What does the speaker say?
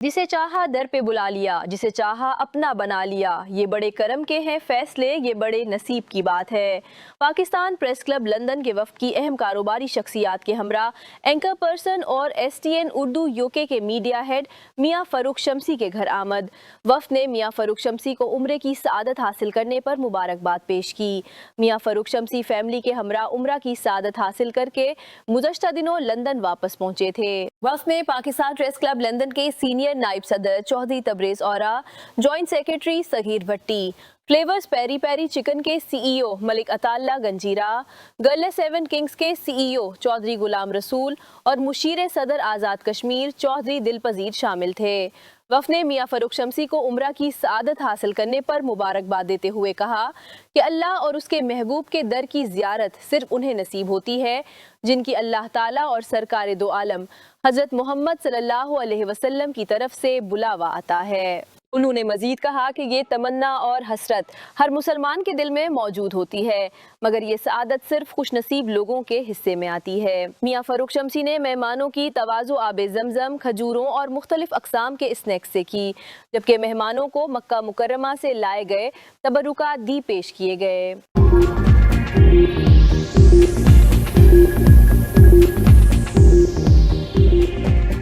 जिसे चाहा दर पे बुला लिया, जिसे चाहा अपना बना लिया। ये बड़े करम के हैं फैसले, ये बड़े नसीब की बात है। पाकिस्तान प्रेस क्लब लंदन के वफ्द की अहम कारोबारी शख्सियात के हमरा एंकर पर्सन और STN उर्दू UK के मीडिया हेड मियां फरूख शमसी के घर आमद। वफ्द ने मियां फरूख शमसी को उम्रे की सआदत हासिल करने पर मुबारकबाद पेश की। मियां फरूख शमसी फैमिली के हमरा उम्रा की सआदत हासिल करके गुज़श्ता दिनों लंदन वापस पहुंचे थे। वफ्द में पाकिस्तान प्रेस क्लब लंदन के सीनियर नायब सदर चौधरी तबरेज औरा, जॉइंट सेक्रेटरी सगीर भट्टी, फ्लेवर्स पेरी पेरी चिकन के CEO मलिक अताल्ला गंजीरा, गर्ल 7 किंग्स के CEO चौधरी गुलाम रसूल और मुशीर सदर आज़ाद कश्मीर चौधरी दिलपजीर शामिल थे। वफ़द ने मियां फरूख शमसी को उम्रा की सआदत हासिल करने पर मुबारकबाद देते हुए कहा कि अल्लाह और उसके महबूब के दर की ज़ियारत सिर्फ उन्हें नसीब होती है जिनकी अल्लाह ताला और सरकार दो आलम हज़रत मोहम्मद सल्लल्लाहु अलैहि वसल्लम की तरफ से बुलावा आता है। उन्होंने मजीद कहा कि ये तमन्ना और हसरत हर मुसलमान के दिल में मौजूद होती है, मगर ये सआदत सिर्फ खुश नसीब लोगों के हिस्से में आती है। मियां फरूख शमसी ने मेहमानों की तवाज़ो आबे ज़मज़म, खजूरों और मुख्तलिफ अक़साम के स्नैक्स से की, जबकि मेहमानों को मक्का मुकर्रमा से लाए गए तबरुकात दी पेश किए गए।